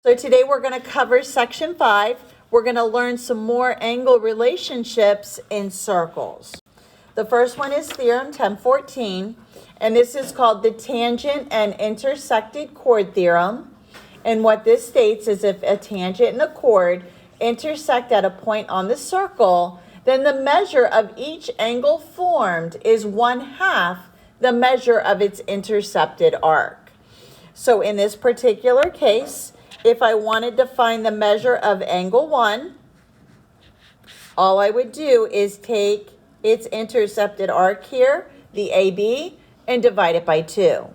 So today we're going to cover section 5. We're going to learn some more angle relationships in circles. The first one is Theorem 1014, and this is called the tangent and intersected chord theorem. And what this states is if a tangent and a chord intersect at a point on the circle, then the measure of each angle formed is 1/2 the measure of its intercepted arc. So in this particular case, if I wanted to find the measure of angle 1, all I would do is take its intercepted arc here, the AB, and divide it by 2.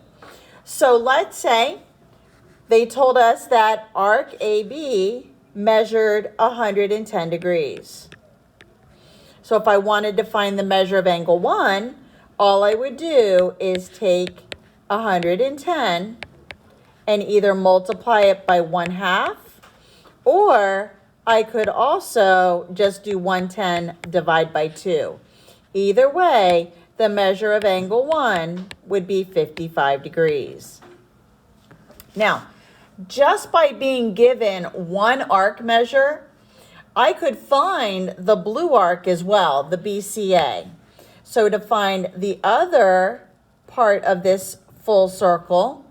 So let's say they told us that arc AB measured 110 degrees. So if I wanted to find the measure of angle 1, all I would do is take 110 and either multiply it by 1/2, or I could also just do 110 divide by 2. Either way, the measure of angle 1 would be 55 degrees. Now, just by being given one arc measure, I could find the blue arc as well, the BCA. So to find the other part of this full circle,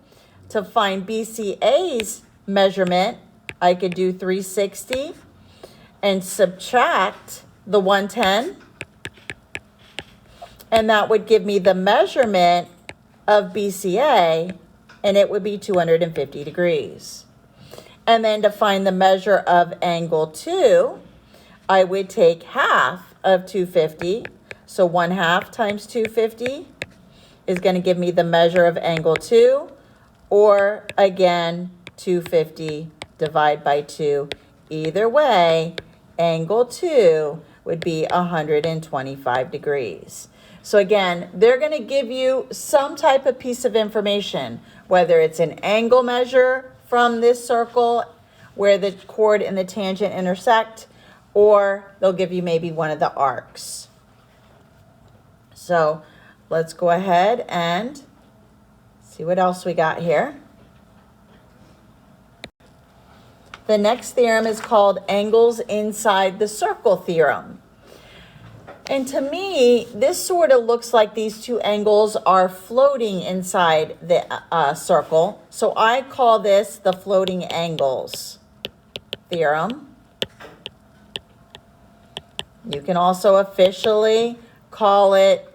to find BCA's measurement, I could do 360 and subtract the 110, and that would give me the measurement of BCA, and it would be 250 degrees. And then to find the measure of angle 2, I would take half of 250, so 1/2 times 250 is going to give me the measure of angle 2, or again, 250 divide by 2. Either way, angle 2 would be 125 degrees. So again, they're going to give you some type of piece of information, whether it's an angle measure from this circle where the chord and the tangent intersect, or they'll give you maybe one of the arcs. So let's go ahead and see what else we got here. The next theorem is called angles inside the circle theorem. And to me, this sort of looks like these two angles are floating inside the circle. So I call this the floating angles theorem. You can also officially call it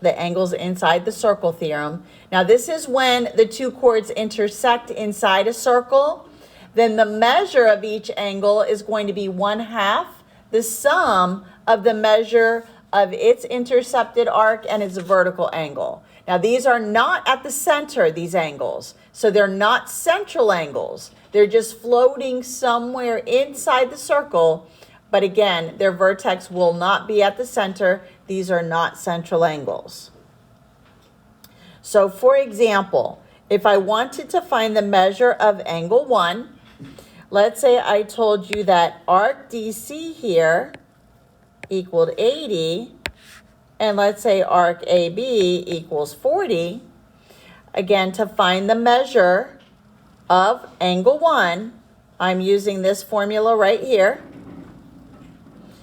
the angles inside the circle theorem. Now this is when the two chords intersect inside a circle, then the measure of each angle is going to be 1/2 the sum of the measure of its intercepted arc and its vertical angle. Now these are not at the center, these angles, so they're not central angles. They're just floating somewhere inside the circle, but again, their vertex will not be at the center. These are not central angles. So for example, if I wanted to find the measure of angle 1, let's say I told you that arc DC here equaled 80, and let's say arc AB equals 40. Again, to find the measure of angle 1, I'm using this formula right here.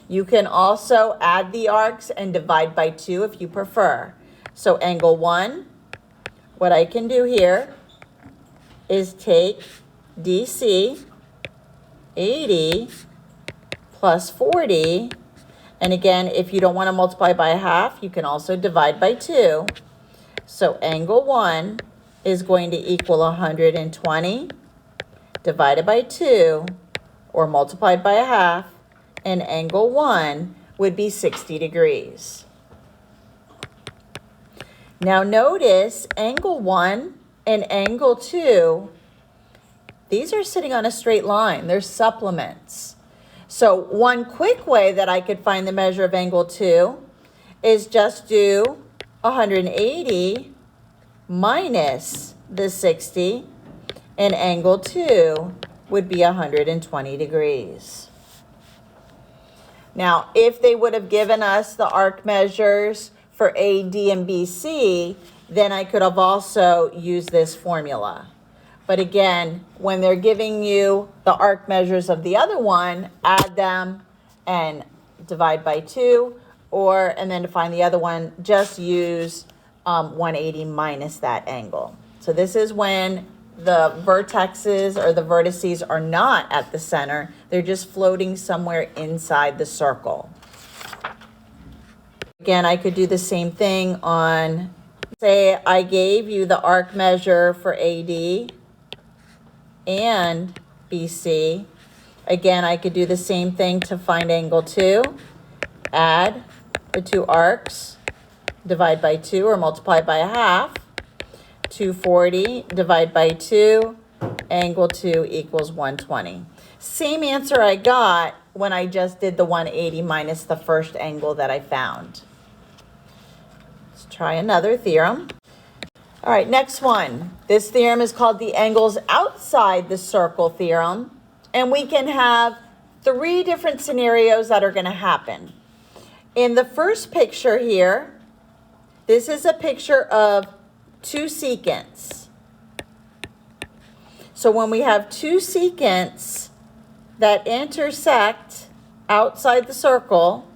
You can also add the arcs and divide by 2 if you prefer. So angle 1, what I can do here is take DC, 80 plus 40, and again, if you don't want to multiply by 1/2, you can also divide by 2. So angle 1 is going to equal 120 divided by 2, or multiplied by 1/2, and angle 1 would be 60 degrees. Now notice angle 1 and angle 2, these are sitting on a straight line. They're supplements. So one quick way that I could find the measure of angle 2 is just do 180 minus the 60, and angle 2 would be 120 degrees. Now, if they would have given us the arc measures for A, D, and BC, then I could have also used this formula. But again, when they're giving you the arc measures of the other one, add them and divide by 2, and then to find the other one, just use 180 minus that angle. So this is when the vertexes or the vertices are not at the center. They're just floating somewhere inside the circle. Again, I could do the same thing on, say I gave you the arc measure for AD and BC. Again, I could do the same thing to find angle 2. Add the 2 arcs, divide by 2 or multiply by 1/2. 240, divide by 2, angle 2 equals 120. Same answer I got when I just did the 180 minus the first angle that I found. Let's try another theorem. All right, next one. This theorem is called the angles outside the circle theorem, and we can have 3 different scenarios that are going to happen. In the first picture here, this is a picture of 2 secants. So when we have 2 secants that intersect outside the circle,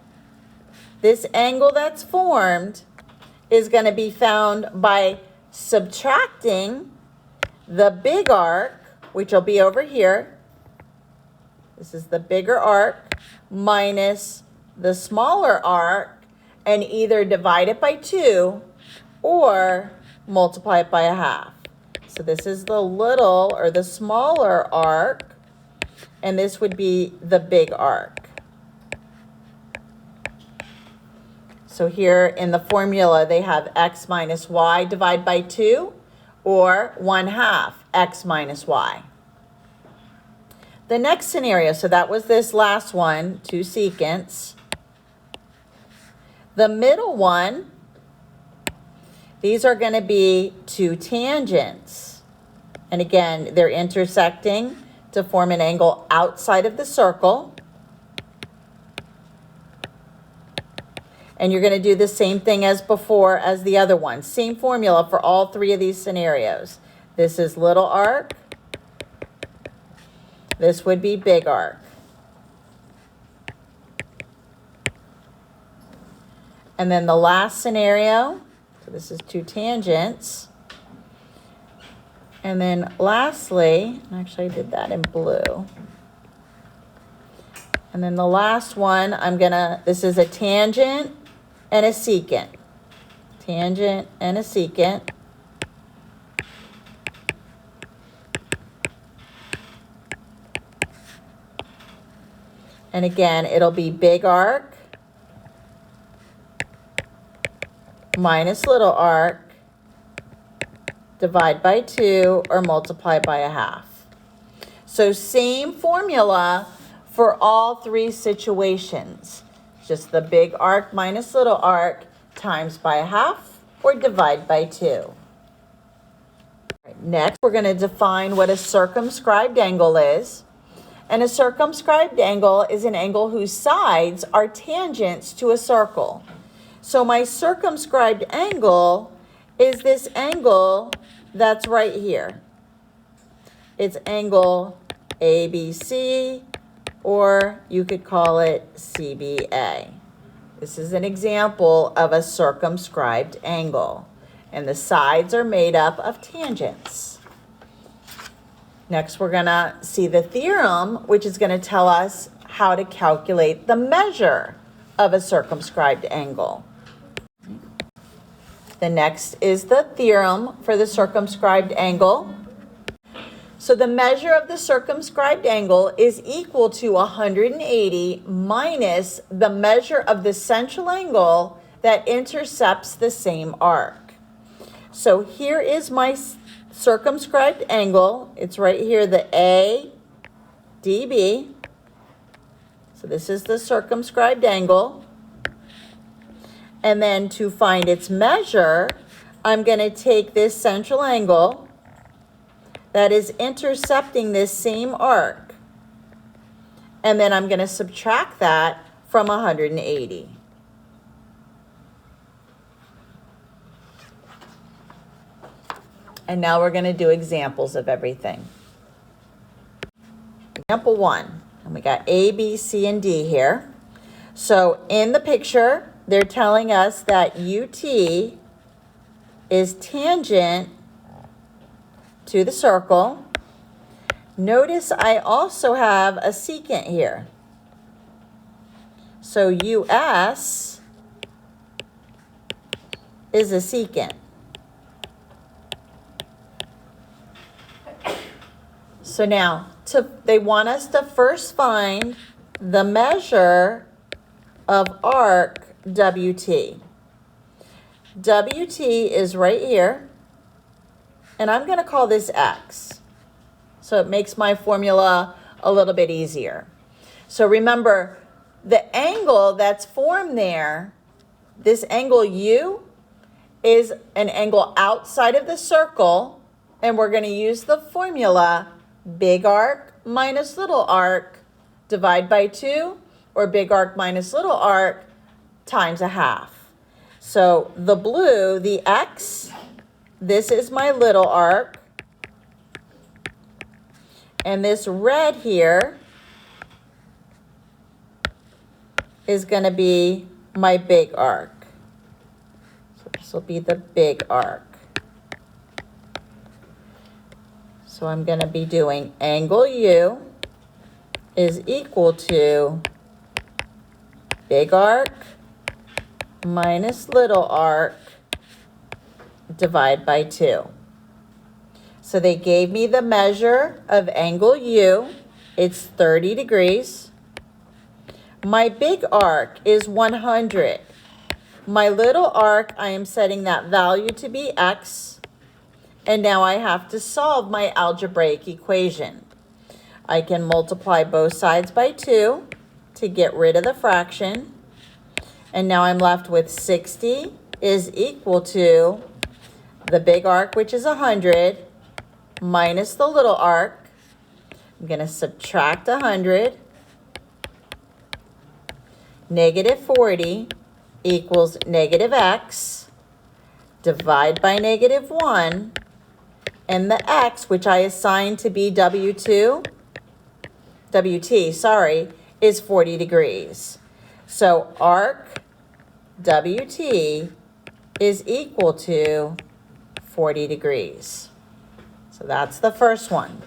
this angle that's formed is going to be found by subtracting the big arc, which will be over here. This is the bigger arc minus the smaller arc, and either divide it by 2 or multiply it by 1/2. So this is the little or the smaller arc, and this would be the big arc. So here in the formula, they have x minus y divided by 2 or 1/2 x minus y. The next scenario, so that was this last one, 2 secants. The middle one, these are going to be 2 tangents. And again, they're intersecting to form an angle outside of the circle. And you're going to do the same thing as before as the other one. Same formula for all 3 of these scenarios. This is little arc. This would be big arc. And then the last scenario, so this is 2 tangents. And then lastly, actually I did that in blue. And then the last one, this is a tangent and a secant. Tangent and a secant. And again, it'll be big arc minus little arc, divide by 2 or multiply by 1/2. So same formula for all 3 situations. Just the big arc minus little arc times by 1/2 or divide by 2. Next, we're going to define what a circumscribed angle is. And a circumscribed angle is an angle whose sides are tangents to a circle. So my circumscribed angle is this angle that's right here. It's angle ABC, or you could call it CBA. This is an example of a circumscribed angle, and the sides are made up of tangents. Next, we're going to see the theorem, which is going to tell us how to calculate the measure of a circumscribed angle. The next is the theorem for the circumscribed angle. So the measure of the circumscribed angle is equal to 180 minus the measure of the central angle that intercepts the same arc. So here is my circumscribed angle. It's right here, the ADB. So this is the circumscribed angle. And then to find its measure, I'm going to take this central angle that is intercepting this same arc, and then I'm going to subtract that from 180. And now we're going to do examples of everything. Example 1, and we got A, B, C, and D here. So in the picture, they're telling us that UT is tangent to the circle. Notice I also have a secant here. So US is a secant. So now, they want us to first find the measure of arc WT. WT is right here, and I'm going to call this X. So it makes my formula a little bit easier. So remember, the angle that's formed there, this angle U, is an angle outside of the circle, and we're going to use the formula big arc minus little arc divide by 2, or big arc minus little arc times a half. So the blue, the X, this is my little arc, and this red here is going to be my big arc. So this will be the big arc. So I'm going to be doing angle U is equal to big arc minus little arc divide by 2. So they gave me the measure of angle U. It's 30 degrees. My big arc is 100. My little arc, I am setting that value to be X. And now I have to solve my algebraic equation. I can multiply both sides by 2 to get rid of the fraction. And now I'm left with 60 is equal to the big arc, which is 100, minus the little arc. I'm going to subtract 100. Negative 40 equals negative X. Divide by negative 1. And the X, which I assigned to be WT, is 40 degrees. So arc WT is equal to 40 degrees. So that's the first one.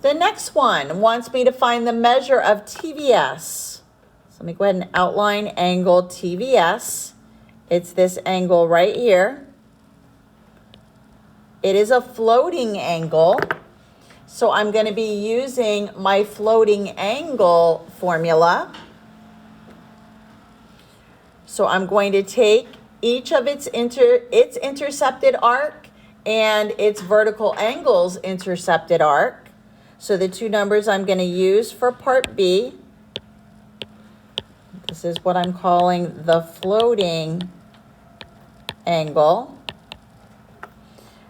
The next one wants me to find the measure of TVS. So let me go ahead and outline angle TVS. It's this angle right here. It is a floating angle. So I'm going to be using my floating angle formula. So I'm going to take each of its intercepted arc and its vertical angle's intercepted arc. So the two numbers I'm going to use for part B, this is what I'm calling the floating angle.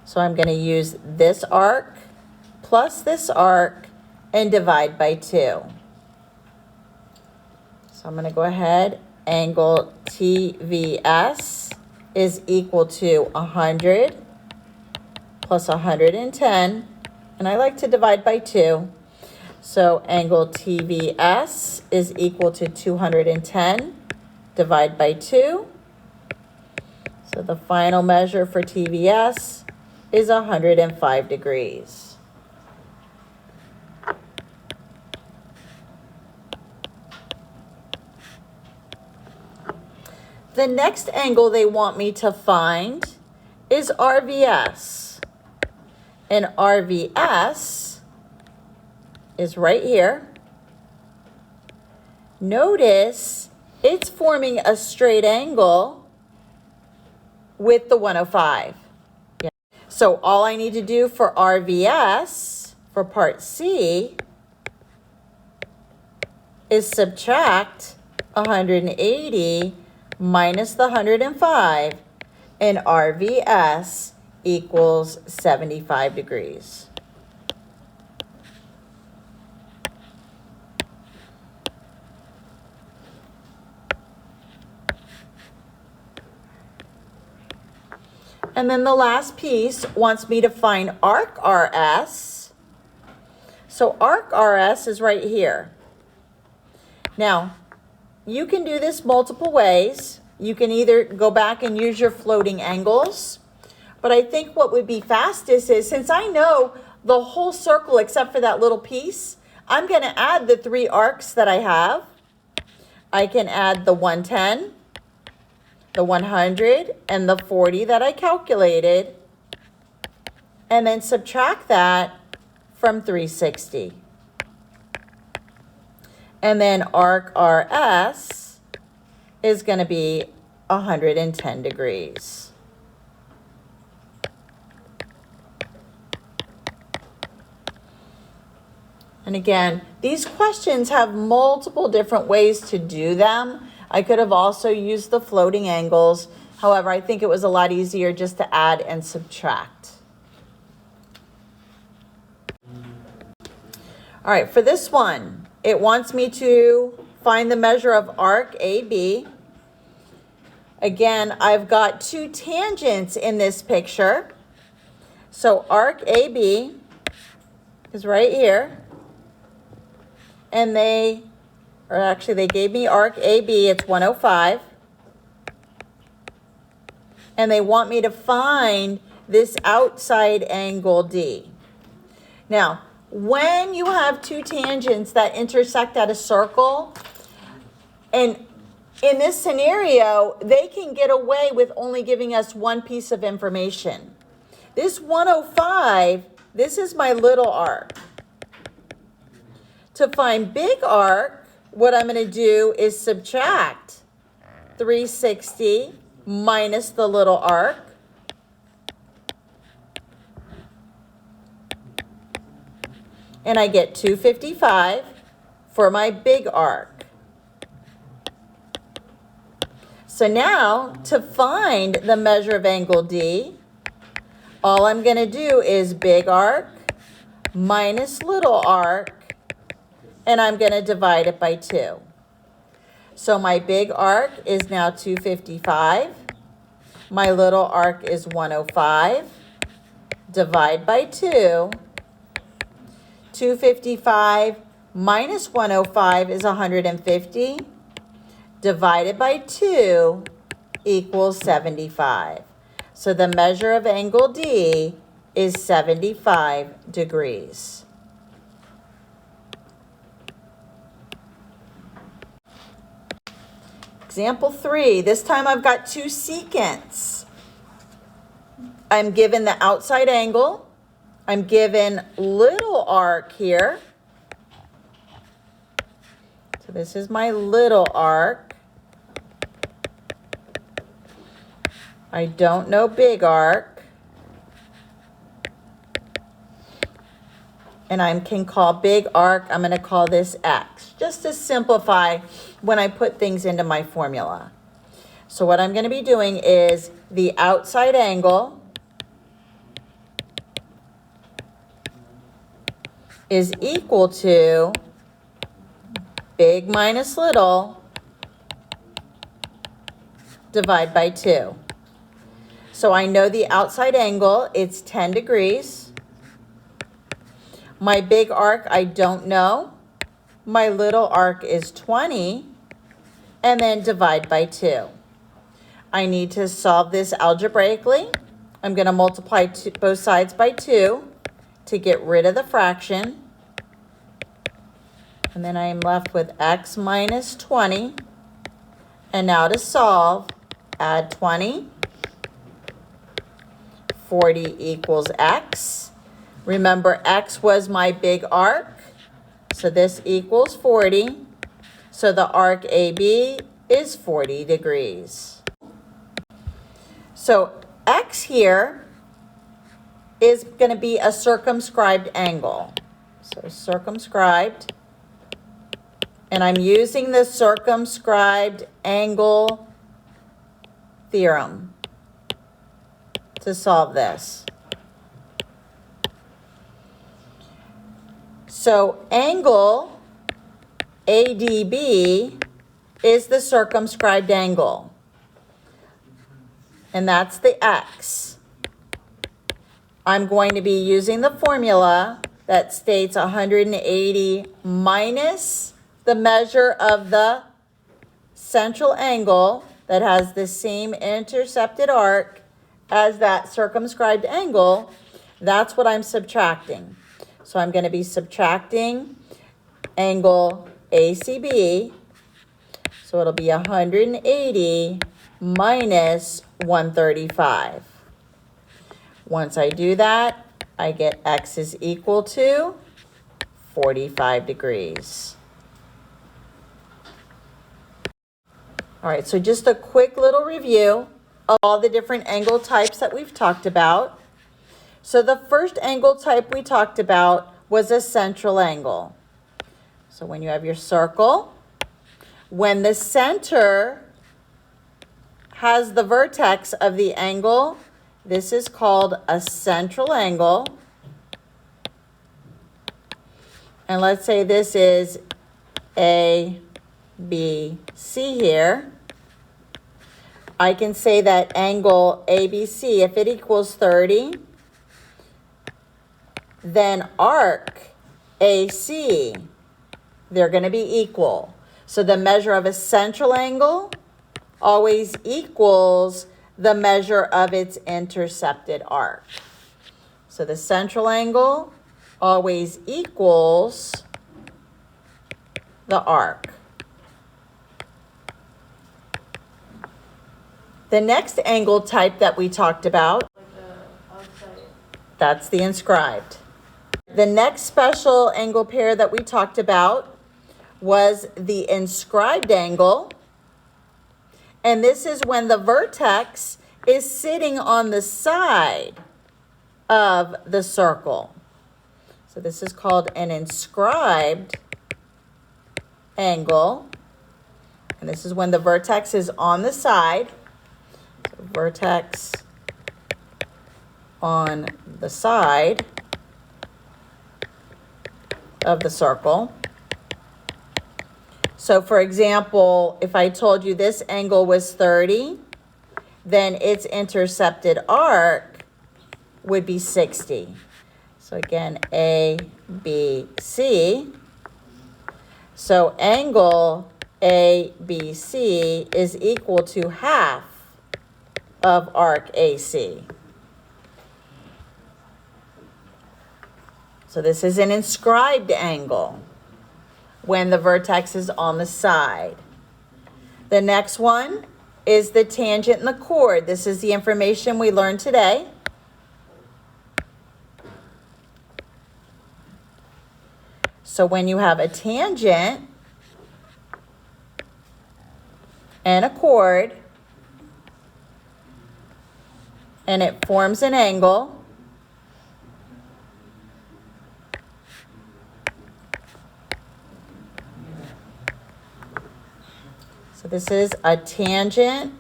So I'm going to use this arc plus this arc and divide by 2. So I'm going to go ahead, angle TVS is equal to 100 plus 110, and I like to divide by 2. So angle TVS is equal to 210, divide by 2. So the final measure for TVS is 105 degrees. The next angle they want me to find is RVS. And RVS is right here. Notice it's forming a straight angle with the 105. Yeah. So all I need to do for RVS, for part C, is subtract 180 minus the 105, and RVS equals 75 degrees. And then the last piece wants me to find arc RS. So arc RS is right here. Now, you can do this multiple ways. You can either go back and use your floating angles, but I think what would be fastest is, since I know the whole circle except for that little piece, I'm going to add the 3 arcs that I have. I can add the 110, the 100, and the 40 that I calculated, and then subtract that from 360. And then arc RS is going to be 110 degrees. And again, these questions have multiple different ways to do them. I could have also used the floating angles. However, I think it was a lot easier just to add and subtract. All right, for this one, it wants me to find the measure of arc AB. Again, I've got 2 tangents in this picture. So arc AB is right here. And they gave me arc AB, it's 105. And they want me to find this outside angle D. Now, when you have 2 tangents that intersect at a circle, and in this scenario, they can get away with only giving us one piece of information. This 105, this is my little arc. To find big arc, what I'm going to do is subtract 360 minus the little arc. And I get 255 for my big arc. So now, to find the measure of angle D, all I'm going to do is big arc minus little arc, and I'm going to divide it by 2. So my big arc is now 255. My little arc is 105. Divide by 2. 255 minus 105 is 150. Divided by 2 equals 75. So the measure of angle D is 75 degrees. Example 3, this time I've got 2 secants. I'm given the outside angle. I'm given little arc here. So this is my little arc. I don't know big arc. And I can call big arc, I'm going to call this X, just to simplify when I put things into my formula. So what I'm going to be doing is the outside angle is equal to big minus little divide by 2. So I know the outside angle, it's 10 degrees. My big arc, I don't know. My little arc is 20, and then divide by 2. I need to solve this algebraically. I'm going to multiply both sides by 2 to get rid of the fraction. And then I am left with x minus 20. And now to solve, add 20. 40 equals x. Remember, x was my big arc, so this equals 40. So the arc AB is 40 degrees. So x here is going to be a circumscribed angle. So circumscribed. And I'm using the circumscribed angle theorem to solve this. So angle ADB is the circumscribed angle. And that's the x. I'm going to be using the formula that states 180 minus the measure of the central angle that has the same intercepted arc as that circumscribed angle. That's what I'm subtracting. So I'm going to be subtracting angle ACB. So it'll be 180 minus 135. Once I do that, I get x is equal to 45 degrees. All right, so just a quick little review of all the different angle types that we've talked about. So the first angle type we talked about was a central angle. So when you have your circle, when the center has the vertex of the angle, this is called a central angle. And let's say this is A, B, C here. I can say that angle ABC, if it equals 30, then arc AC, they're going to be equal. So the measure of a central angle always equals the measure of its intercepted arc. So the central angle always equals the arc. The next angle type that we talked about, that's the inscribed. The next special angle pair that we talked about was the inscribed angle. And this is when the vertex is sitting on the side of the circle. So this is called an inscribed angle. And this is when the vertex is on the side. So vertex on the side of the circle. So for example, if I told you this angle was 30, then its intercepted arc would be 60. So again, A, B, C. So angle ABC is equal to half of arc AC. So this is an inscribed angle when the vertex is on the side. The next one is the tangent and the chord. This is the information we learned today. So when you have a tangent and a chord, and it forms an angle, so this is a tangent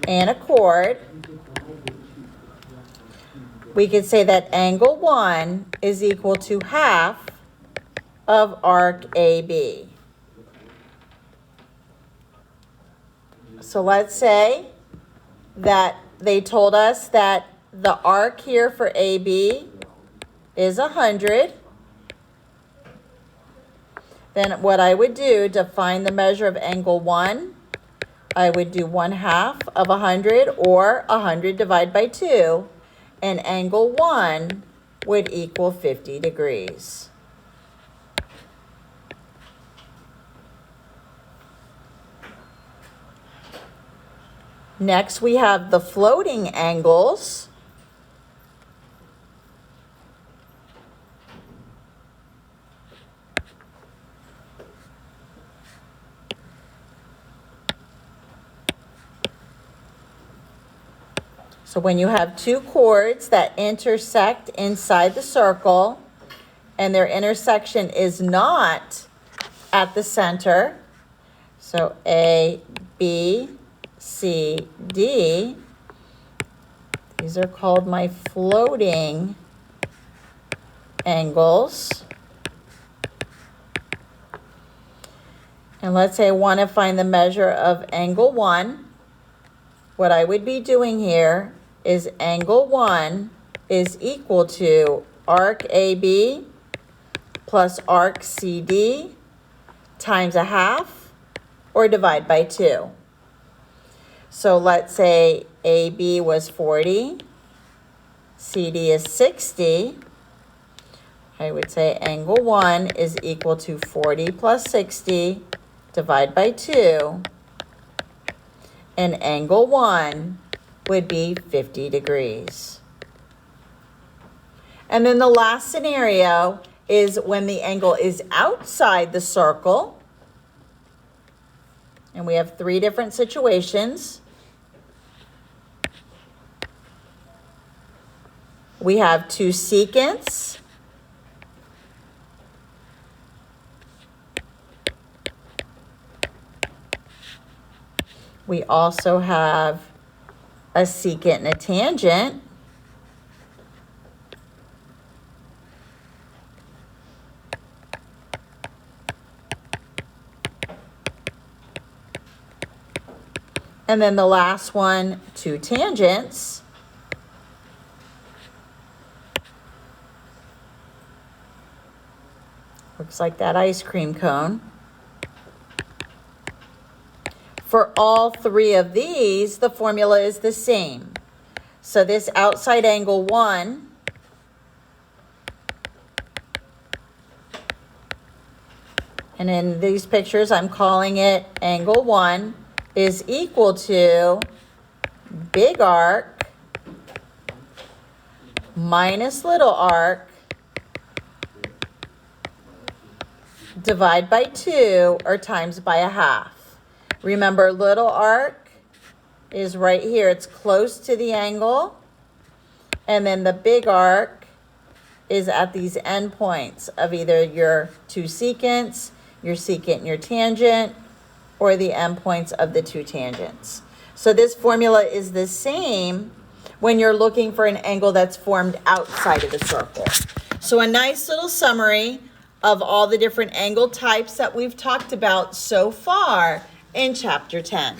and a chord. We could say that angle 1 is equal to half of arc AB. So let's say that they told us that the arc here for AB is 100. Then what I would do to find the measure of angle 1, I would do 1/2 of 100, or 100 divided by 2, and angle 1 would equal 50 degrees. Next, we have the floating angles. So when you have two chords that intersect inside the circle and their intersection is not at the center, so A, B, C, D, these are called my floating angles. And let's say I want to find the measure of angle 1. What I would be doing here is angle 1 is equal to arc AB plus arc CD times a half, or divide by 2. So let's say AB was 40, CD is 60. I would say angle 1 is equal to 40 plus 60, divide by 2, and angle 1 would be 50 degrees. And then the last scenario is when the angle is outside the circle. And we have 3 different situations. We have 2 secants. We also have a secant and a tangent. And then the last one, 2 tangents. Looks like that ice cream cone. For all 3 of these, the formula is the same. So this outside angle 1 and in these pictures, I'm calling it angle 1 is equal to big arc minus little arc divide by 2 or times by a half. Remember, little arc is right here. It's close to the angle. And then the big arc is at these endpoints of either your 2 secants, your secant and your tangent, or the endpoints of the 2 tangents. So this formula is the same when you're looking for an angle that's formed outside of the circle. So a nice little summary of all the different angle types that we've talked about so far in Chapter 10.